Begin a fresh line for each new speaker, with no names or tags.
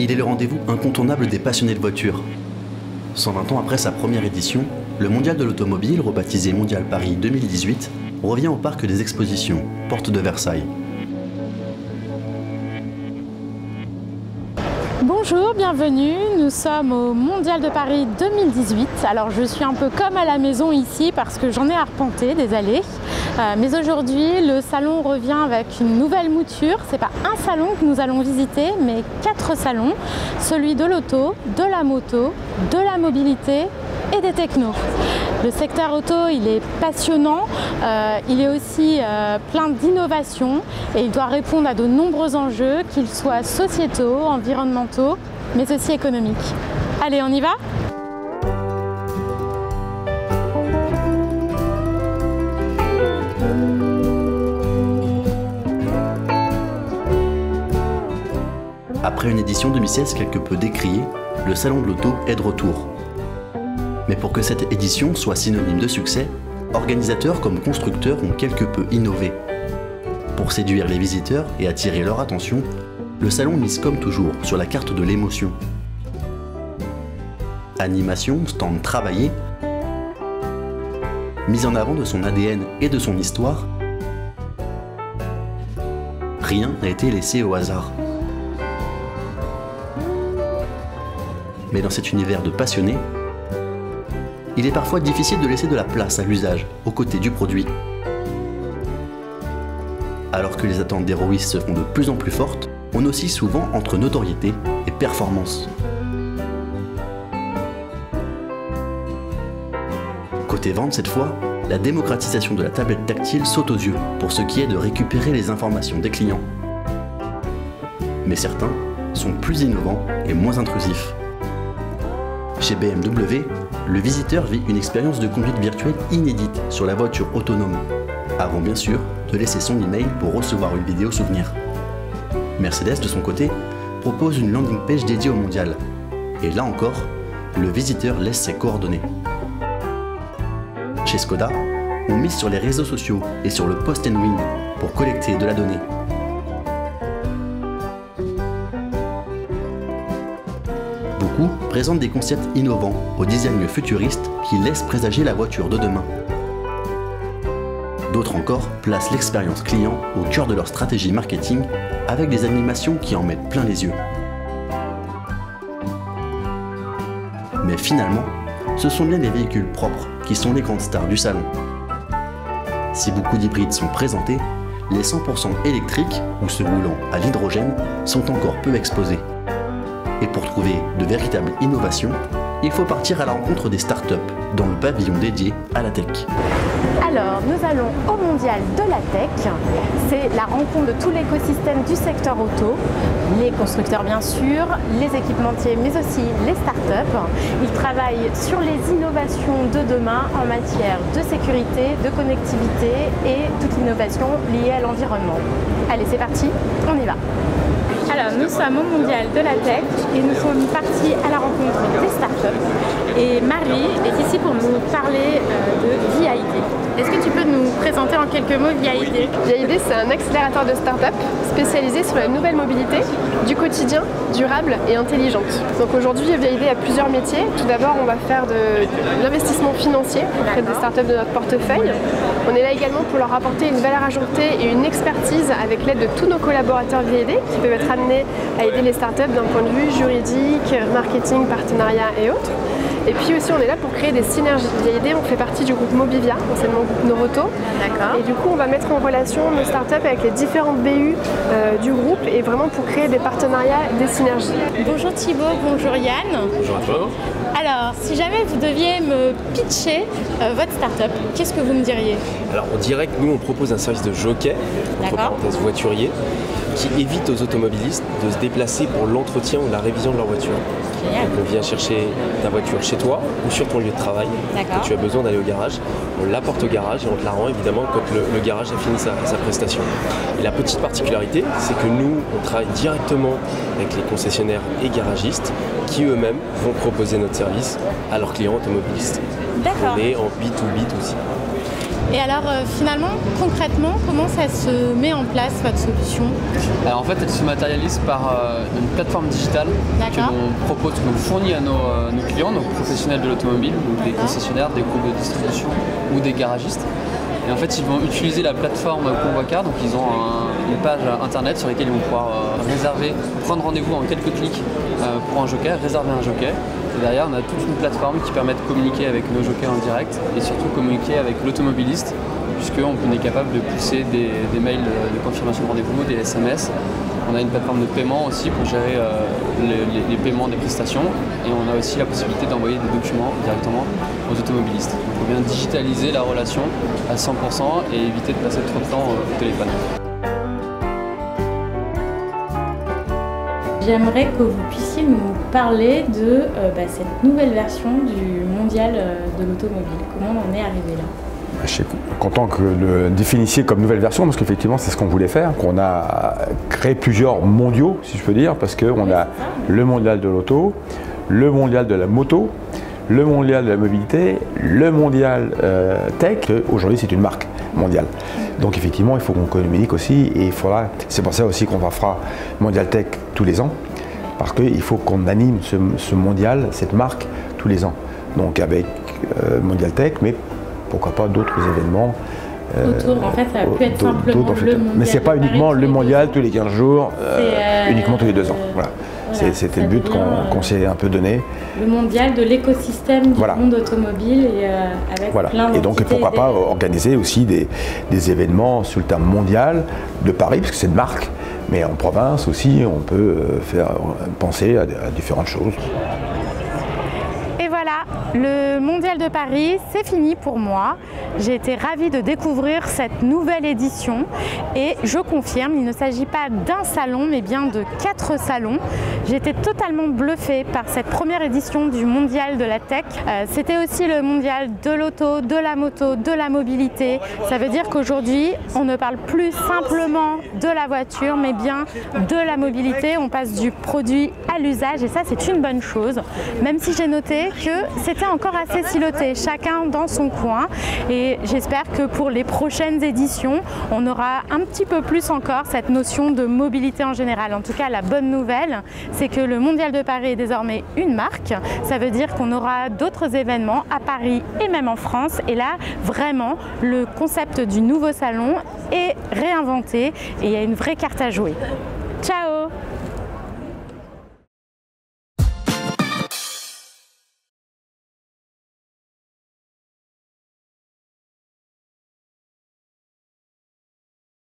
il est le rendez-vous incontournable des passionnés de voitures. 120 ans après sa première édition, le Mondial de l'automobile, rebaptisé Mondial Paris 2018, revient au parc des expositions, porte de Versailles.
Bonjour, bienvenue, nous sommes au Mondial de Paris 2018. Alors je suis un peu comme à la maison ici parce que j'en ai arpenté des allées. Mais aujourd'hui, le salon revient avec une nouvelle mouture. C'est pas un salon que nous allons visiter, mais 4 salons. Celui de l'auto, de la moto, de la mobilité et des technos. Le secteur auto, il est passionnant, il est aussi plein d'innovations et il doit répondre à de nombreux enjeux, qu'ils soient sociétaux, environnementaux, mais aussi économiques. Allez, on y va ?
Après une édition 2016 quelque peu décriée, le salon de l'auto est de retour. Mais pour que cette édition soit synonyme de succès, organisateurs comme constructeurs ont quelque peu innové. Pour séduire les visiteurs et attirer leur attention, le salon mise comme toujours sur la carte de l'émotion. Animation, stand travaillé, mise en avant de son ADN et de son histoire, rien n'a été laissé au hasard. Mais dans cet univers de passionnés, il est parfois difficile de laisser de la place à l'usage, aux côtés du produit. Alors que les attentes d'héroïstes se font de plus en plus fortes, on oscille souvent entre notoriété et performance. Côté vente cette fois, la démocratisation de la tablette tactile saute aux yeux pour ce qui est de récupérer les informations des clients. Mais certains sont plus innovants et moins intrusifs. Chez BMW, le visiteur vit une expérience de conduite virtuelle inédite sur la voiture autonome, avant bien sûr de laisser son email pour recevoir une vidéo souvenir. Mercedes, de son côté, propose une landing page dédiée au mondial. Et là encore, le visiteur laisse ses coordonnées. Chez Skoda, on mise sur les réseaux sociaux et sur le post and win pour collecter de la donnée. Beaucoup présentent des concepts innovants au design futuriste qui laissent présager la voiture de demain. D'autres encore placent l'expérience client au cœur de leur stratégie marketing avec des animations qui en mettent plein les yeux. Mais finalement, ce sont bien les véhicules propres qui sont les grandes stars du salon. Si beaucoup d'hybrides sont présentés, les 100% électriques ou ceux roulant à l'hydrogène sont encore peu exposés. Et pour trouver de véritables innovations, il faut partir à la rencontre des startups dans le pavillon dédié à la tech.
Alors, nous allons au Mondial de la Tech. C'est la rencontre de tout l'écosystème du secteur auto, les constructeurs bien sûr, les équipementiers, mais aussi les startups. Ils travaillent sur les innovations de demain en matière de sécurité, de connectivité et toute innovation liée à l'environnement. Allez, c'est parti, on y va. Alors, nous sommes au Mondial de la Tech et nous sommes partis à la rencontre des startups. Et Marie est ici pour nous parler de VIA-ID. Est-ce que tu peux nous présenter en quelques mots VIA-ID ?
VIA-ID, c'est un accélérateur de start-up spécialisé sur la nouvelle mobilité, du quotidien, durable et intelligente. Donc aujourd'hui, VIA-ID a plusieurs métiers. Tout d'abord, on va faire de l'investissement financier auprès des startups de notre portefeuille. On est là également pour leur apporter une valeur ajoutée et une expertise avec l'aide de tous nos collaborateurs VIA-ID qui peuvent être amenés à aider les startups d'un point de vue juridique, marketing, partenariat et autres. Et puis aussi, on est là pour créer des synergies. VIA-ID, on fait partie du groupe Mobivia, anciennement groupe Noroto.
D'accord.
Et du coup, on va mettre en relation nos startups avec les différentes BU du groupe et vraiment pour créer des partenariats, des synergies.
Bonjour Thibaut, bonjour Yann.
Bonjour.
Alors, si jamais vous deviez me pitcher votre startup, qu'est-ce que vous me diriez ?
Alors, on dirait que nous, on propose un service de jockey, entre parenthèses voiturier, qui évite aux automobilistes de se déplacer pour l'entretien ou la révision de leur voiture.
Génial.
Donc on vient chercher ta voiture chez toi ou sur ton lieu de travail. Quand tu as besoin d'aller au garage, on l'apporte au garage et on te la rend évidemment quand le garage a fini sa prestation. Et la petite particularité, c'est que nous, on travaille directement avec les concessionnaires et garagistes qui eux-mêmes vont proposer notre service à leurs clients automobilistes.
D'accord.
On est en B2B aussi.
Et alors finalement, concrètement, comment ça se met en place votre solution?
Alors en fait, elle se matérialise par une plateforme digitale que l'on fournit à nos clients, nos professionnels de l'automobile, donc des concessionnaires, des groupes de distribution ou des garagistes. Et en fait, ils vont utiliser la plateforme Convoicar, donc ils ont une page internet sur laquelle ils vont pouvoir réserver, prendre rendez-vous en quelques clics pour un jockey, réserver un jockey. Et derrière, on a toute une plateforme qui permet de communiquer avec nos jockeys en direct et surtout communiquer avec l'automobiliste, puisqu'on est capable de pousser des mails de confirmation de rendez-vous, des SMS. On a une plateforme de paiement aussi pour gérer les paiements des prestations et on a aussi la possibilité d'envoyer des documents directement aux automobilistes. Donc on vient digitaliser la relation à 100% et éviter de passer trop de temps au téléphone.
J'aimerais que vous puissiez nous parler de cette nouvelle version du mondial de l'automobile. Comment on en est arrivé là?
Je suis content que le définissiez comme nouvelle version parce qu'effectivement c'est ce qu'on voulait faire, qu'on a créé plusieurs mondiaux si je peux dire, parce qu'on a le mondial de l'auto, le mondial de la moto, le mondial de la mobilité, le mondial tech. Aujourd'hui c'est une marque mondiale. Donc effectivement il faut qu'on communique aussi et c'est pour ça aussi qu'on fera mondial tech tous les ans, parce qu'il faut qu'on anime ce mondial, cette marque tous les ans. Donc avec mondial tech, mais pourquoi pas d'autres événements
autour. En fait, ça va plus être simplement le mondial.
Mais c'est pas uniquement le mondial tous les 15 jours, uniquement tous les 2 ans. Voilà. C'était le but qu'on s'est un peu donné.
Le mondial de l'écosystème du monde automobile et avec plein d'entités.
Et donc pourquoi pas organiser aussi des événements sous le terme mondial de Paris, parce que c'est une marque, mais en province aussi on peut penser à différentes choses.
Et voilà, le Mondial de Paris, c'est fini pour moi. J'ai été ravie de découvrir cette nouvelle édition et je confirme, il ne s'agit pas d'un salon mais bien de 4 salons. J'ai été totalement bluffée par cette première édition du Mondial de la Tech. C'était aussi le Mondial de l'auto, de la moto, de la mobilité. Ça veut dire qu'aujourd'hui, on ne parle plus simplement de la voiture mais bien de la mobilité. On passe du produit à l'usage et ça c'est une bonne chose, même si j'ai noté que c'était encore assez siloté, chacun dans son coin. Et j'espère que pour les prochaines éditions, on aura un petit peu plus encore cette notion de mobilité en général. En tout cas, la bonne nouvelle, c'est que le Mondial de Paris est désormais une marque. Ça veut dire qu'on aura d'autres événements à Paris et même en France. Et là, vraiment, le concept du nouveau salon est réinventé et il y a une vraie carte à jouer.